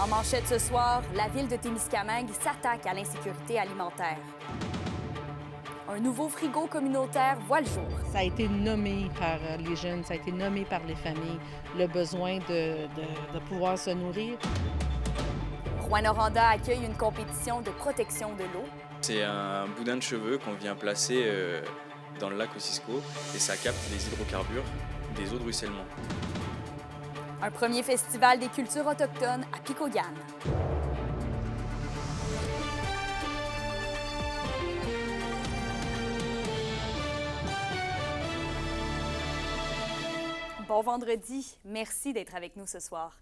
En manchette ce soir, la ville de Témiscamingue s'attaque à l'insécurité alimentaire. Un nouveau frigo communautaire voit le jour. Ça a été nommé par les jeunes, ça a été nommé par les familles, le besoin de pouvoir se nourrir. Rouyn-Noranda accueille une compétition de protection de l'eau. C'est un boudin de cheveux qu'on vient placer dans le lac Kosciuszko et ça capte les hydrocarbures des eaux de ruissellement. Un premier festival des cultures autochtones à Picogan. Bon vendredi, merci d'être avec nous ce soir.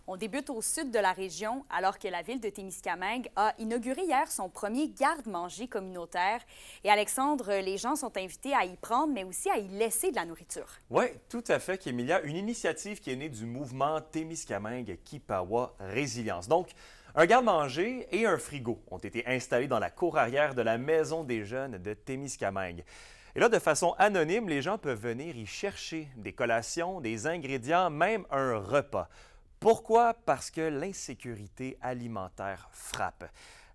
On débute au sud de la région alors que la ville de Témiscamingue a inauguré hier son premier garde-manger communautaire. Et Alexandre, les gens sont invités à y prendre, mais aussi à y laisser de la nourriture. Oui, tout à fait, Kémilia. Une initiative qui est née du mouvement Témiscamingue Kipawa Résilience. Donc, un garde-manger et un frigo ont été installés dans la cour arrière de la Maison des jeunes de Témiscamingue. Et là, de façon anonyme, les gens peuvent venir y chercher des collations, des ingrédients, même un repas. Pourquoi? Parce que l'insécurité alimentaire frappe.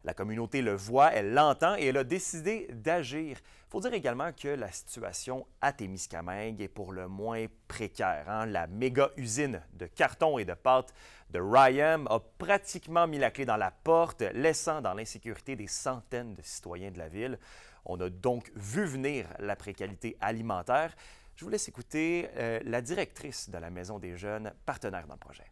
La communauté le voit, elle l'entend et elle a décidé d'agir. Il faut dire également que la situation à Témiscamingue est pour le moins précaire. La méga-usine de carton et de pâtes de Ryam a pratiquement mis la clé dans la porte, laissant dans l'insécurité des centaines de citoyens de la ville. On a donc vu venir la précarité alimentaire. Je vous laisse écouter la directrice de la Maison des jeunes, partenaire dans le projet.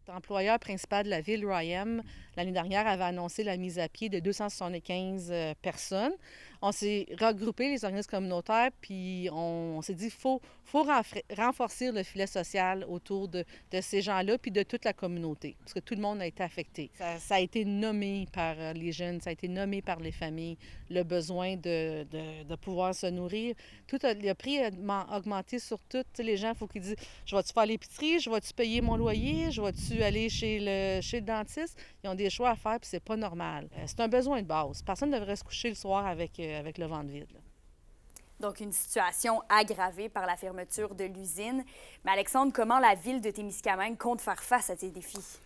L'employeur principal de la ville, Ryam, l'année dernière, avait annoncé la mise à pied de 275 personnes. On s'est regroupé, les organismes communautaires, puis on s'est dit qu'il faut renforcer le filet social autour de ces gens-là, puis de toute la communauté, parce que tout le monde a été affecté. Ça a été nommé par les jeunes, ça a été nommé par les familles, le besoin de pouvoir se nourrir. Le prix a augmenté sur tout. Les gens, il faut qu'ils disent « Je vais-tu faire l'épicerie? Je vais-tu payer mon loyer? Je vais-tu aller chez le dentiste? » Ils ont des choix à faire, puis c'est pas normal. C'est un besoin de base. Personne ne devrait se coucher le soir avec le ventre vide. Là. Donc, une situation aggravée par la fermeture de l'usine. Mais Alexandre, comment la ville de Témiscamingue compte faire face à ces défis?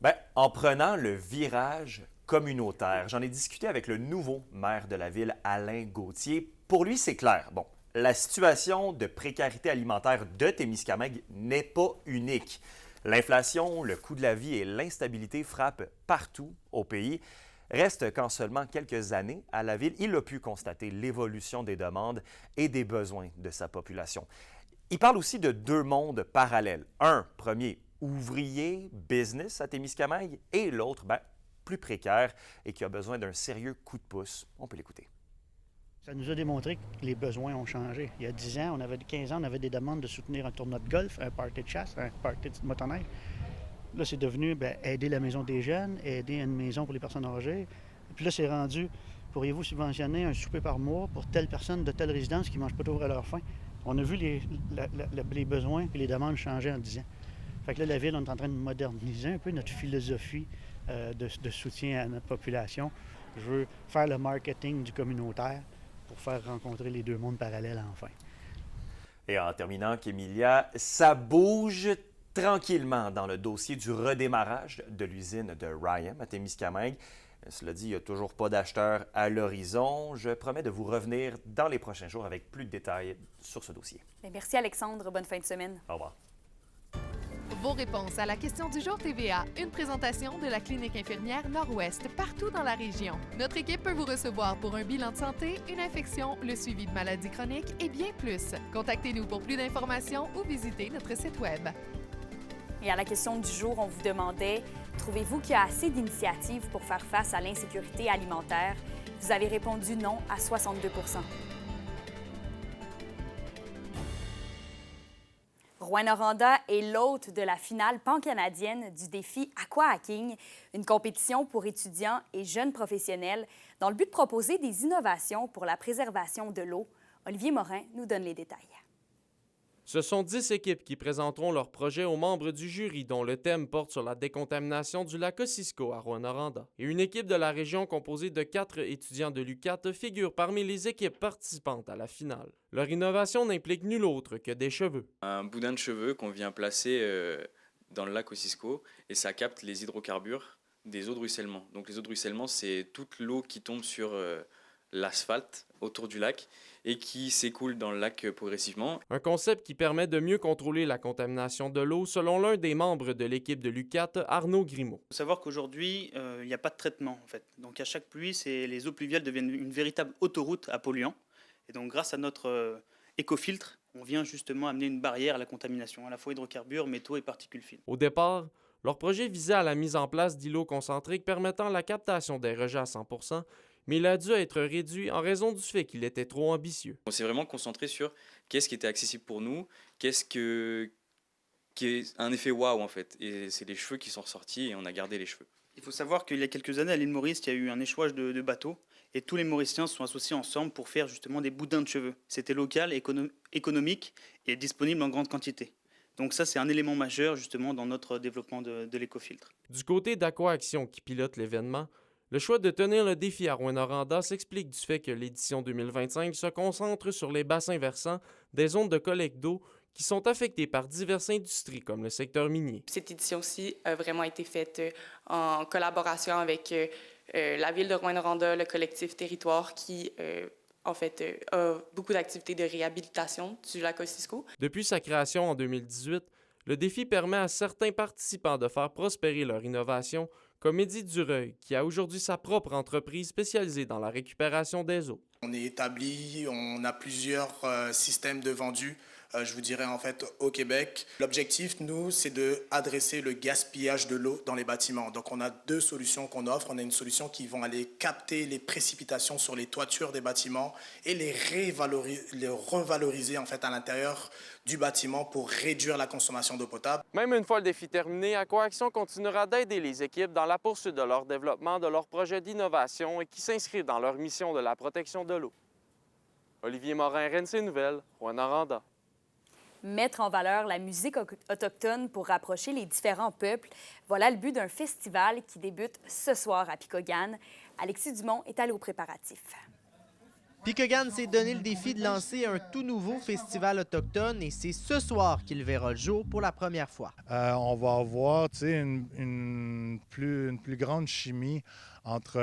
Bien, en prenant le virage communautaire. J'en ai discuté avec le nouveau maire de la ville, Alain Gauthier. Pour lui, c'est clair. Bon, la situation de précarité alimentaire de Témiscamingue n'est pas unique. L'inflation, le coût de la vie et l'instabilité frappent partout au pays. Reste qu'en seulement quelques années, à la ville, il a pu constater l'évolution des demandes et des besoins de sa population. Il parle aussi de deux mondes parallèles. Un, premier, ouvrier, business à Témiscamingue, et l'autre, plus précaire et qui a besoin d'un sérieux coup de pouce. On peut l'écouter. Ça nous a démontré que les besoins ont changé. Il y a 10 ans, 15 ans, on avait des demandes de soutenir un tournoi de golf, un party de chasse, un party de motoneige. Là, c'est devenu aider la maison des jeunes, aider une maison pour les personnes âgées. Puis là, c'est rendu, pourriez-vous subventionner un souper par mois pour telle personne de telle résidence qui ne mange pas toujours à leur faim? On a vu les besoins et les demandes changer en 10 ans. Fait que là, la ville, on est en train de moderniser un peu notre philosophie de soutien à notre population. Je veux faire le marketing du communautaire pour faire rencontrer les deux mondes parallèles enfin. Et en terminant, Kémilia, ça bouge tranquillement dans le dossier du redémarrage de l'usine de Ryam à Témiscamingue. Cela dit, il n'y a toujours pas d'acheteurs à l'horizon. Je promets de vous revenir dans les prochains jours avec plus de détails sur ce dossier. Merci Alexandre, bonne fin de semaine. Au revoir. Vos réponses à la question du jour TVA, une présentation de la clinique infirmière Nord-Ouest partout dans la région. Notre équipe peut vous recevoir pour un bilan de santé, une infection, le suivi de maladies chroniques et bien plus. Contactez-nous pour plus d'informations ou visitez notre site Web. Et à la question du jour, on vous demandait « Trouvez-vous qu'il y a assez d'initiatives pour faire face à l'insécurité alimentaire? » Vous avez répondu non à 62 %. Rouyn-Noranda est l'hôte de la finale pan-canadienne du défi Aqua-Hacking, une compétition pour étudiants et jeunes professionnels dans le but de proposer des innovations pour la préservation de l'eau. Olivier Morin nous donne les détails. Ce sont 10 équipes qui présenteront leurs projets aux membres du jury dont le thème porte sur la décontamination du lac Kosciuszko à Rouyn-Noranda. Et une équipe de la région composée de 4 étudiants de l'UQAT figure parmi les équipes participantes à la finale. Leur innovation n'implique nul autre que des cheveux. Un boudin de cheveux qu'on vient placer dans le lac Kosciuszko et ça capte les hydrocarbures des eaux de ruissellement. Donc les eaux de ruissellement, c'est toute l'eau qui tombe sur l'asphalte autour du lac et qui s'écoule dans le lac progressivement. Un concept qui permet de mieux contrôler la contamination de l'eau, selon l'un des membres de l'équipe de l'UQAT, Arnaud Grimaud. Il faut savoir qu'aujourd'hui, il n'y a pas de traitement en fait. Donc à chaque pluie, les eaux pluviales deviennent une véritable autoroute à polluants. Et donc grâce à notre écofiltre, on vient justement amener une barrière à la contamination, à la fois hydrocarbures, métaux et particules fines. Au départ, leur projet visait à la mise en place d'îlots concentriques permettant la captation des rejets à 100%, mais il a dû être réduit en raison du fait qu'il était trop ambitieux. On s'est vraiment concentré sur qu'est-ce qui était accessible pour nous, qui est un effet waouh en fait. Et c'est les cheveux qui sont ressortis et on a gardé les cheveux. Il faut savoir qu'il y a quelques années à l'île Maurice, il y a eu un échouage de bateaux et tous les Mauriciens se sont associés ensemble pour faire justement des boudins de cheveux. C'était local, économique et disponible en grande quantité. Donc ça, c'est un élément majeur justement dans notre développement de l'écofiltre. Du côté d'Aqua-Action qui pilote l'événement, le choix de tenir le défi à Rouyn-Noranda s'explique du fait que l'édition 2025 se concentre sur les bassins versants des zones de collecte d'eau qui sont affectées par diverses industries comme le secteur minier. Cette édition-ci a vraiment été faite en collaboration avec la ville de Rouyn-Noranda, le collectif Territoire qui a beaucoup d'activités de réhabilitation du lac Kosciuszko. Depuis sa création en 2018, le défi permet à certains participants de faire prospérer leur innovation, comme Eddy Dureuil, qui a aujourd'hui sa propre entreprise spécialisée dans la récupération des eaux. On est établi, on a plusieurs systèmes de vendus, je vous dirais en fait au Québec. L'objectif, nous, c'est d'adresser le gaspillage de l'eau dans les bâtiments. Donc on a deux solutions qu'on offre. On a une solution qui vont aller capter les précipitations sur les toitures des bâtiments et les revaloriser en fait à l'intérieur du bâtiment pour réduire la consommation d'eau potable. Même une fois le défi terminé, Aqua-Action continuera d'aider les équipes dans la poursuite de leur développement de leurs projets d'innovation et qui s'inscrivent dans leur mission de la protection de l'eau. Olivier Morin, RNC Nouvelles, Rouyn-Noranda. Mettre en valeur la musique autochtone pour rapprocher les différents peuples, voilà le but d'un festival qui débute ce soir à Picogan. Alexis Dumont est allé aux préparatifs. Picogan s'est donné le défi de lancer un tout nouveau festival autochtone et c'est ce soir qu'il verra le jour pour la première fois. On va avoir une plus grande chimie entre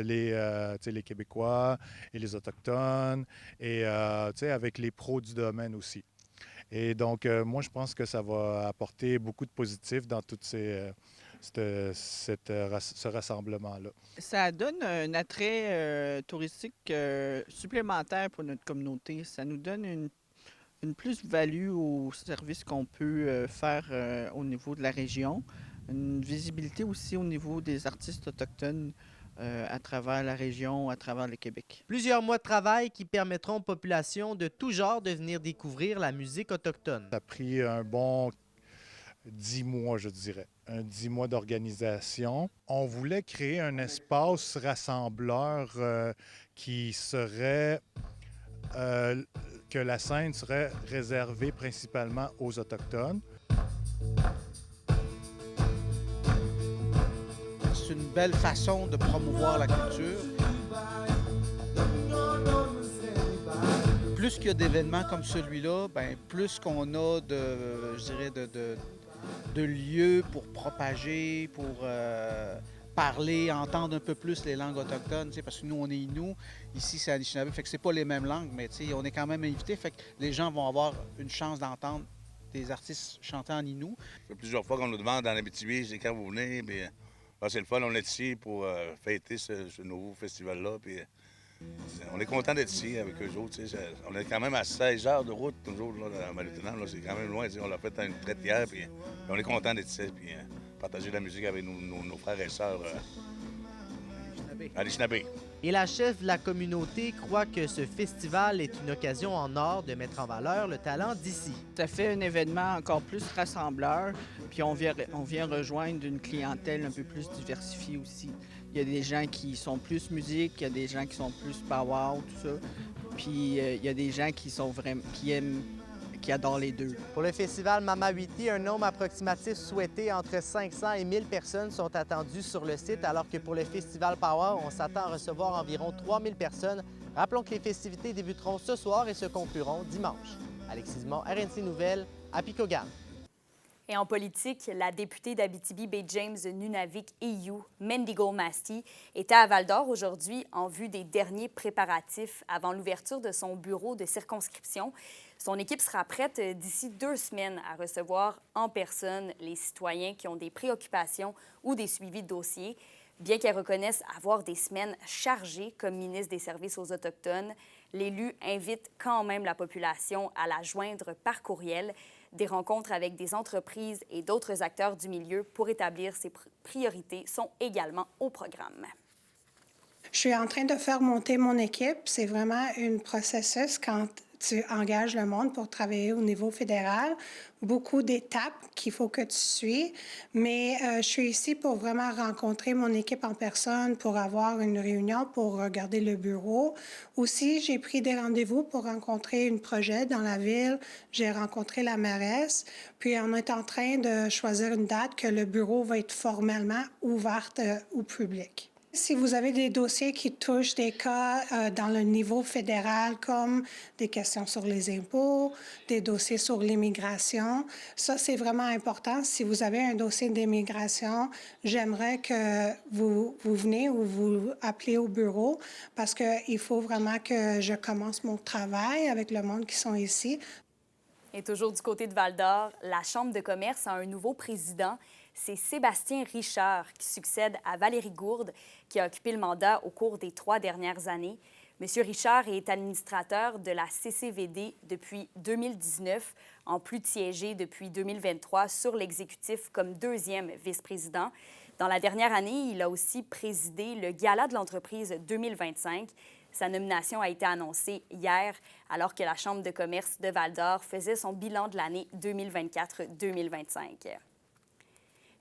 les Québécois et les Autochtones et avec les pros du domaine aussi. Et donc, moi, je pense que ça va apporter beaucoup de positifs dans tout ce rassemblement-là. Ça donne un attrait touristique supplémentaire pour notre communauté. Ça nous donne une plus-value au service qu'on peut faire au niveau de la région, une visibilité aussi au niveau des artistes autochtones à travers la région, à travers le Québec. Plusieurs mois de travail qui permettront aux populations de tout genre de venir découvrir la musique autochtone. Ça a pris un bon 10 mois, je dirais. 10 mois d'organisation. On voulait créer un espace rassembleur qui serait... que la scène serait réservée principalement aux Autochtones. C'est une belle façon de promouvoir la culture. Plus qu'il y a d'événements comme celui-là, plus qu'on a de lieux pour propager, pour parler, entendre un peu plus les langues autochtones, parce que nous, on est Innu, ici, c'est Anishinaabe, fait que c'est pas les mêmes langues, mais on est quand même invités, fait que les gens vont avoir une chance d'entendre des artistes chanter en Innu. Ça fait plusieurs fois qu'on nous demande dans l'Abitibi, c'est quand vous venez, puis c'est le fun, on est ici pour fêter ce nouveau festival-là, puis on est content d'être ici avec eux autres. On est quand même à 16 heures de route, toujours, là, à Malutena, c'est quand même loin. On l'a fait à une traite hier, puis on est content d'être ici, puis partager la musique avec nos frères et sœurs à Anishinaabe. Et la chef de la communauté croit que ce festival est une occasion en or de mettre en valeur le talent d'ici. Ça fait un événement encore plus rassembleur, puis on vient rejoindre une clientèle un peu plus diversifiée aussi. Il y a des gens qui sont plus musique, il y a des gens qui sont plus power, tout ça. Puis il y a des gens qui adorent les deux. Pour le festival Mama-Witi, un nombre approximatif souhaité entre 500 et 1000 personnes sont attendues sur le site, alors que pour le festival Power, on s'attend à recevoir environ 3000 personnes. Rappelons que les festivités débuteront ce soir et se concluront dimanche. Alexis Dumont, RNC Nouvelles, à Picogan. Et en politique, la députée d'Abitibi-Baie-James-Nunavik-EU, Mendigo Masti, était à Val-d'Or aujourd'hui en vue des derniers préparatifs avant l'ouverture de son bureau de circonscription. Son équipe sera prête d'ici 2 semaines à recevoir en personne les citoyens qui ont des préoccupations ou des suivis de dossiers. Bien qu'elle reconnaisse avoir des semaines chargées comme ministre des Services aux Autochtones, l'élu invite quand même la population à la joindre par courriel. Des rencontres avec des entreprises et d'autres acteurs du milieu pour établir ses priorités sont également au programme. Je suis en train de faire monter mon équipe. C'est vraiment un processus quand tu engages le monde pour travailler au niveau fédéral. Beaucoup d'étapes qu'il faut que tu suis. Mais je suis ici pour vraiment rencontrer mon équipe en personne, pour avoir une réunion, pour regarder le bureau. Aussi, j'ai pris des rendez-vous pour rencontrer un projet dans la ville. J'ai rencontré la mairesse. Puis, on est en train de choisir une date que le bureau va être formellement ouvert au public. Si vous avez des dossiers qui touchent des cas dans le niveau fédéral, comme des questions sur les impôts, des dossiers sur l'immigration, ça, c'est vraiment important. Si vous avez un dossier d'immigration, j'aimerais que vous venez ou vous appelez au bureau parce qu'il faut vraiment que je commence mon travail avec le monde qui sont ici. Et toujours du côté de Val-d'Or, la Chambre de commerce a un nouveau président. C'est Sébastien Richard qui succède à Valérie Gourde, qui a occupé le mandat au cours des 3 dernières années. M. Richard est administrateur de la CCVD depuis 2019, en plus de siéger depuis 2023 sur l'exécutif comme 2e vice-président. Dans la dernière année, il a aussi présidé le Gala de l'entreprise 2025. Sa nomination a été annoncée hier, alors que la Chambre de commerce de Val-d'Or faisait son bilan de l'année 2024-2025.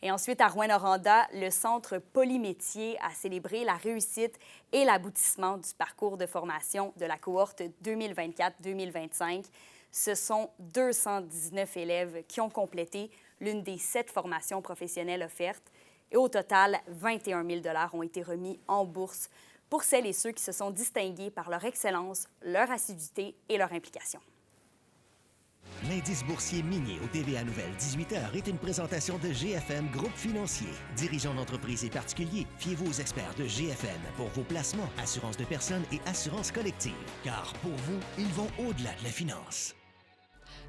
Et ensuite, à Rouyn-Noranda, le Centre polymétier a célébré la réussite et l'aboutissement du parcours de formation de la cohorte 2024-2025. Ce sont 219 élèves qui ont complété l'une des 7 formations professionnelles offertes. Et au total, 21 000 $ ont été remis en bourse pour celles et ceux qui se sont distingués par leur excellence, leur assiduité et leur implication. L'indice boursier minier au TVA Nouvelle 18h est une présentation de GFM Groupe Financier. Dirigeants d'entreprises et particuliers, fiez-vous aux experts de GFM pour vos placements, assurances de personnes et assurances collectives. Car pour vous, ils vont au-delà de la finance.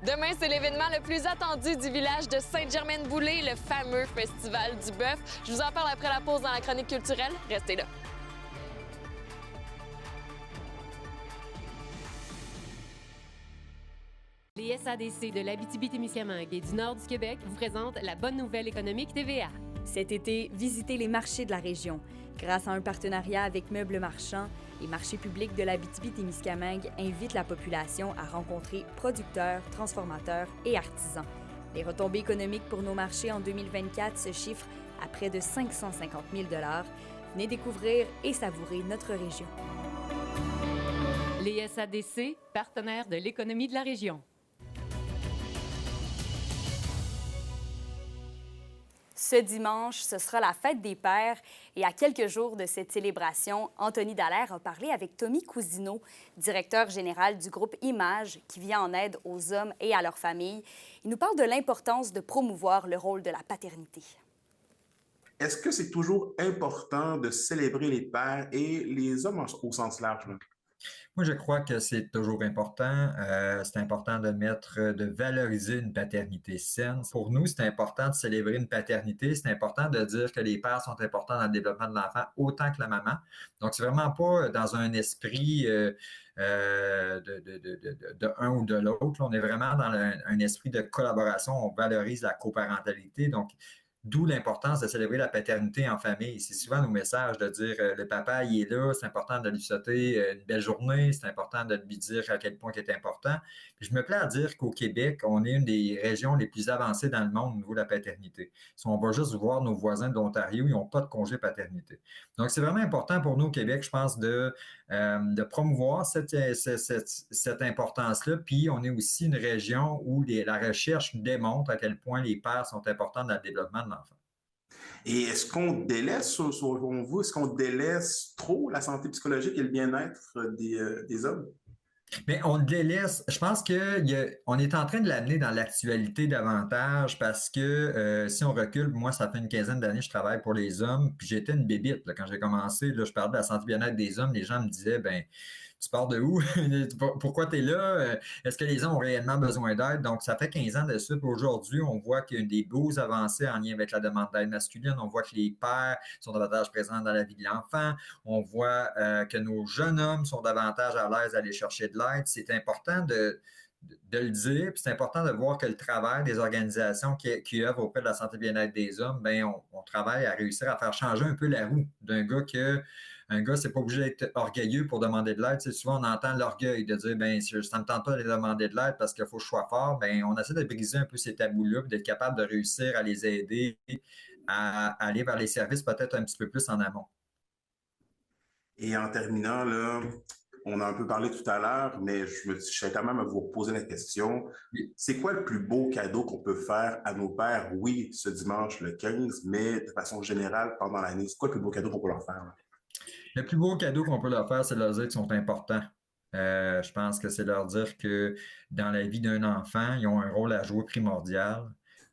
Demain, c'est l'événement le plus attendu du village de Sainte-Germaine-Boulay, le fameux Festival du bœuf. Je vous en parle après la pause dans la chronique culturelle. Restez là. Les SADC de l'Abitibi-Témiscamingue et du nord du Québec vous présentent la bonne nouvelle économique TVA. Cet été, visitez les marchés de la région. Grâce à un partenariat avec Meubles Marchands, les marchés publics de l'Abitibi-Témiscamingue invitent la population à rencontrer producteurs, transformateurs et artisans. Les retombées économiques pour nos marchés en 2024 se chiffrent à près de 550 000 $. Venez découvrir et savourer notre région. Les SADC, partenaires de l'économie de la région. Ce dimanche, ce sera la fête des pères et à quelques jours de cette célébration, Anthony Dallaire a parlé avec Tommy Cousineau, directeur général du groupe Image, qui vient en aide aux hommes et à leurs familles. Il nous parle de l'importance de promouvoir le rôle de la paternité. Est-ce que c'est toujours important de célébrer les pères et les hommes au sens large? Moi, je crois que c'est toujours important. C'est important de valoriser une paternité saine. Pour nous, c'est important de célébrer une paternité. C'est important de dire que les pères sont importants dans le développement de l'enfant autant que la maman. Donc, c'est vraiment pas dans un esprit de un ou de l'autre. On est vraiment dans un esprit de collaboration. On valorise la coparentalité. Donc, d'où l'importance de célébrer la paternité en famille. C'est souvent nos messages de dire le papa, il est là, c'est important de lui souhaiter une belle journée, c'est important de lui dire à quel point il est important. Puis je me plais à dire qu'au Québec, on est une des régions les plus avancées dans le monde au niveau de la paternité. Si on va juste voir nos voisins de l'Ontario, ils n'ont pas de congé paternité. Donc, c'est vraiment important pour nous au Québec, je pense, de promouvoir cette importance-là. Puis, on est aussi une région où la recherche démontre à quel point les pères sont importants dans le développement de l'enfant. Et est-ce qu'on délaisse, selon vous, est-ce qu'on délaisse trop la santé psychologique et le bien-être des hommes? Mais on le délaisse. Je pense qu'on est en train de l'amener dans l'actualité davantage parce que si on recule, moi, ça fait une quinzaine d'années que je travaille pour les hommes, puis j'étais une bébite. Là, quand j'ai commencé, là, je parlais de la santé bien-être des hommes. Les gens me disaient, ben, tu pars de où? Pourquoi tu es là? Est-ce que les hommes ont réellement besoin d'aide? Donc, ça fait 15 ans de ça. Puis aujourd'hui, on voit qu'il y a des beaux avancées en lien avec la demande d'aide masculine. On voit que les pères sont davantage présents dans la vie de l'enfant. On voit que nos jeunes hommes sont davantage à l'aise d'aller chercher de l'aide. C'est important de le dire, puis c'est important de voir que le travail des organisations qui œuvrent auprès de la santé et bien-être des hommes, bien, on travaille à réussir à faire changer un peu la roue d'un gars un gars, c'est pas obligé d'être orgueilleux pour demander de l'aide. Tu sais, souvent, on entend l'orgueil de dire, ben, ça ne me tente pas de demander de l'aide parce qu'il faut que je sois fort. Ben, on essaie de briser un peu ces tabous-là, d'être capable de réussir à les aider à aller vers les services peut-être un petit peu plus en amont. Et en terminant, là, on a un peu parlé tout à l'heure, mais je serais quand même à vous poser la question. C'est quoi le plus beau cadeau qu'on peut faire à nos pères? Oui, ce dimanche, le 15, mais de façon générale, pendant l'année, c'est quoi le plus beau cadeau qu'on peut leur faire? Là? Le plus beau cadeau qu'on peut leur faire, c'est de leur dire qu'ils sont importants. Je pense que c'est leur dire que dans la vie d'un enfant, ils ont un rôle à jouer primordial.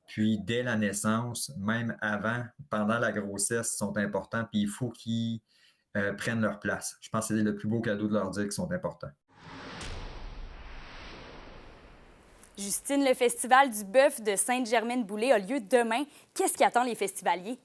Puis, dès la naissance, même avant, pendant la grossesse, ils sont importants. Puis, il faut qu'ils prennent leur place. Je pense que c'est le plus beau cadeau de leur dire qu'ils sont importants. Justine, le Festival du bœuf de Sainte-Germaine-Boulay a lieu demain. Qu'est-ce qui attend les festivaliers?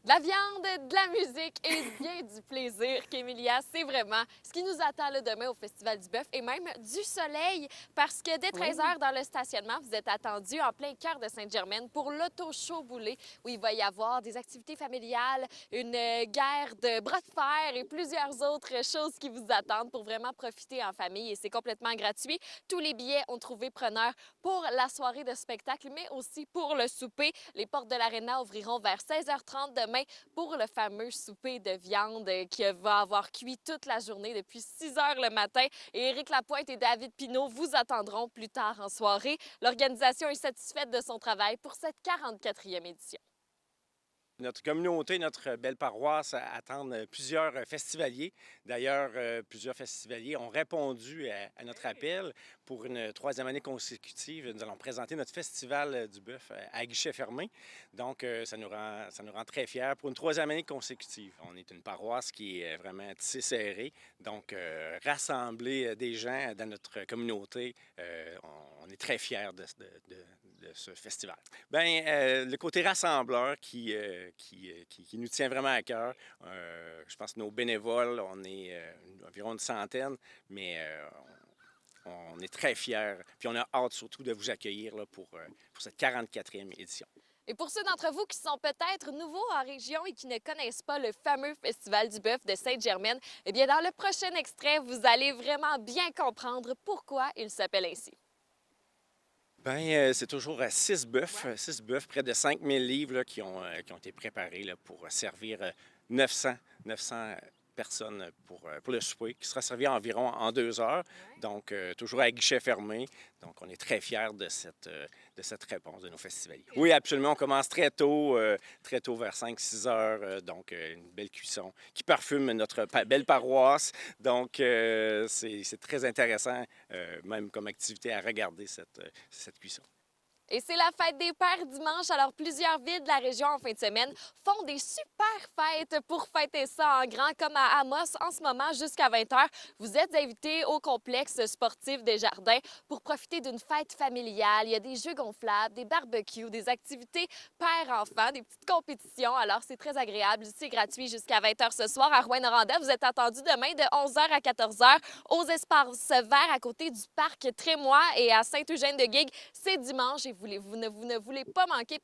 De la viande, de la musique et bien du plaisir, qu'Emilia, c'est vraiment ce qui nous attend là, demain au Festival du bœuf et même du soleil parce que dès 13h dans le stationnement, vous êtes attendus en plein cœur de Sainte-Germaine pour l'auto-show Boulay où il va y avoir des activités familiales, une guerre de bras de fer et plusieurs autres choses qui vous attendent pour vraiment profiter en famille et c'est complètement gratuit. Tous les billets ont trouvé preneur pour la soirée de spectacle mais aussi pour le souper. Les portes de l'aréna ouvriront vers 16h30 demain pour le fameux souper de viande qui va avoir cuit toute la journée depuis 6 heures le matin. Et Éric Lapointe et David Pinault vous attendront plus tard en soirée. L'organisation est satisfaite de son travail pour cette 44e édition. Notre communauté, notre belle paroisse attendent plusieurs festivaliers. D'ailleurs, plusieurs festivaliers ont répondu à notre appel. Pour une troisième année consécutive, nous allons présenter notre festival du bœuf à guichet fermé. Donc, ça nous rend très fiers. Pour une troisième année consécutive, on est une paroisse qui est vraiment tissée serrée. Donc, rassembler des gens dans notre communauté, on est très fiers de ce festival. Bien, le côté rassembleur qui nous tient vraiment à cœur. Je pense que nos bénévoles, on est environ une centaine, mais on est très fiers. Puis on a hâte surtout de vous accueillir là, pour cette 44e édition. Et pour ceux d'entre vous qui sont peut-être nouveaux en région et qui ne connaissent pas le fameux Festival du bœuf de Sainte-Germaine, eh bien, dans le prochain extrait, vous allez vraiment bien comprendre pourquoi il s'appelle ainsi. Bien, c'est toujours 6 bœufs, près de 5000 livres là, qui ont été préparés là, pour servir 900 personnes pour le souper, qui sera servi environ en 2 heures. Donc, toujours à guichet fermé. Donc, on est très fiers de cette réponse de nos festivaliers. Oui, absolument. On commence très tôt vers 5-6 heures. Donc, une belle cuisson qui parfume notre belle paroisse. Donc, c'est très intéressant, même comme activité, à regarder cette cuisson. Et c'est la fête des pères dimanche, alors plusieurs villes de la région en fin de semaine font des super fêtes pour fêter ça en grand, comme à Amos en ce moment jusqu'à 20h. Vous êtes invités au complexe sportif des Jardins pour profiter d'une fête familiale. Il y a des jeux gonflables, des barbecues, des activités père-enfant, des petites compétitions. Alors c'est très agréable, c'est gratuit jusqu'à 20h ce soir à Rouyn-Noranda. Vous êtes attendus demain de 11h à 14h aux espaces verts à côté du parc Trémois et à Saint-Eugène-de-Guigue. C'est dimanche et vous ne voulez pas manquer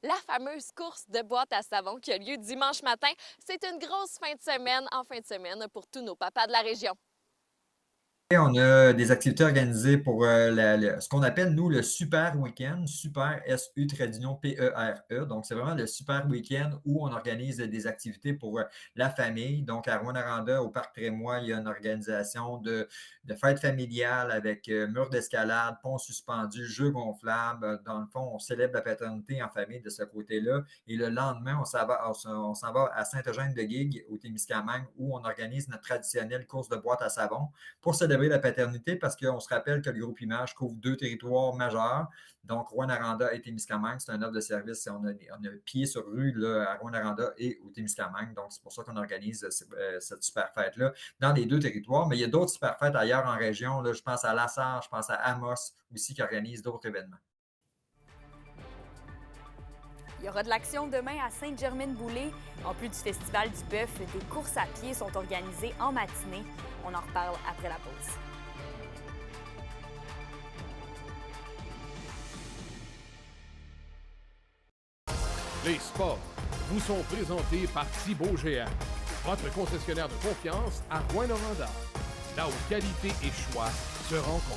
la fameuse course de boîte à savon qui a lieu dimanche matin. C'est une grosse fin de semaine pour tous nos papas de la région. On a des activités organisées pour ce qu'on appelle, nous, le Super Week-end, Super SU trait d'union PERE. Donc, c'est vraiment le Super Week-end où on organise des activités pour la famille. Donc, à Rouyn-Noranda, au Parc Trémois, il y a une organisation de fête familiale avec mur d'escalade, pont suspendu, jeux gonflables. Dans le fond, on célèbre la paternité en famille de ce côté-là. Et le lendemain, on s'en va à Saint-Eugène-de-Guigue, au Témiscamingue, où on organise notre traditionnelle course de boîte à savon pour célébrer la paternité, parce qu'on se rappelle que le groupe Image couvre 2 territoires majeurs. Donc, Rouyn-Noranda et Témiscamingue, c'est un offre de service. On a pied sur rue là, à Rouyn-Noranda et au Témiscamingue. Donc, c'est pour ça qu'on organise cette super fête-là dans les 2 territoires. Mais il y a d'autres super fêtes ailleurs en région. Là, je pense à Lassar, je pense à Amos aussi qui organise d'autres événements. Il y aura de l'action demain à Sainte-Germaine-Boulay. En plus du Festival du Bœuf, des courses à pied sont organisées en matinée. On en reparle après la pause. Les sports vous sont présentés par Thibaut GM, votre concessionnaire de confiance à Rouyn-Noranda, là où qualité et choix se rencontrent.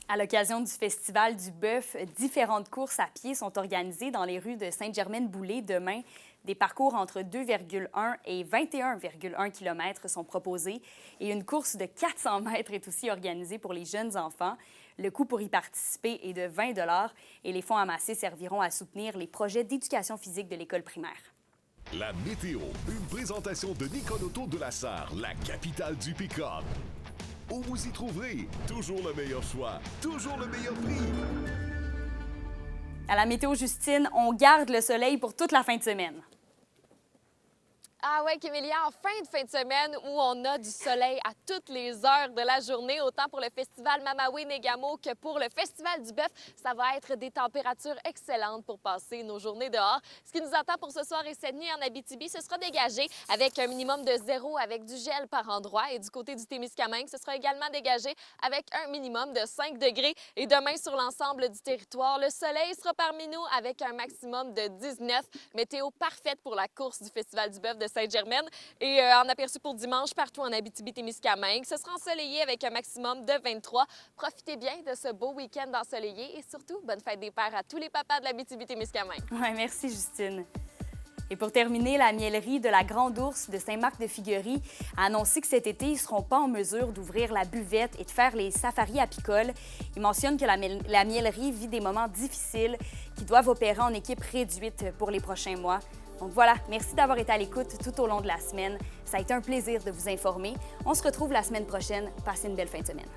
À l'occasion du Festival du Bœuf, différentes courses à pied sont organisées dans les rues de Sainte-Germaine-Boulay demain. Des parcours entre 2,1 et 21,1 km sont proposés et une course de 400 mètres est aussi organisée pour les jeunes enfants. Le coût pour y participer est de 20 $ et les fonds amassés serviront à soutenir les projets d'éducation physique de l'école primaire. La météo, une présentation de Nikon Auto de la Sarre, la capitale du pick-up. Où vous y trouverez toujours le meilleur choix, toujours le meilleur prix. À la météo Justine, on garde le soleil pour toute la fin de semaine. Ah ouais, Kémélia, en fin de semaine où on a du soleil à toutes les heures de la journée, autant pour le festival Mamawe-Negamo que pour le festival du Bœuf, ça va être des températures excellentes pour passer nos journées dehors. Ce qui nous attend pour ce soir et cette nuit en Abitibi, ce sera dégagé avec un minimum de 0 avec du gel par endroit. Et du côté du Témiscamingue, ce sera également dégagé avec un minimum de 5 degrés. Et demain, sur l'ensemble du territoire, le soleil sera parmi nous avec un maximum de 19. Météo parfaite pour la course du festival du Bœuf de Sainte-Germaine. Et en aperçu pour dimanche, partout en Abitibi-Témiscamingue, ce sera ensoleillé avec un maximum de 23. Profitez bien de ce beau week-end ensoleillé et surtout, bonne fête des pères à tous les papas de l'Abitibi-Témiscamingue. Oui, merci Justine. Et pour terminer, la mielerie de la Grande Ourse de Saint-Marc-de-Figuerie a annoncé que cet été, ils ne seront pas en mesure d'ouvrir la buvette et de faire les safaris apicoles. Ils mentionnent que la mielerie vit des moments difficiles, qu'ils doivent opérer en équipe réduite pour les prochains mois. Donc voilà, merci d'avoir été à l'écoute tout au long de la semaine. Ça a été un plaisir de vous informer. On se retrouve la semaine prochaine. Passez une belle fin de semaine.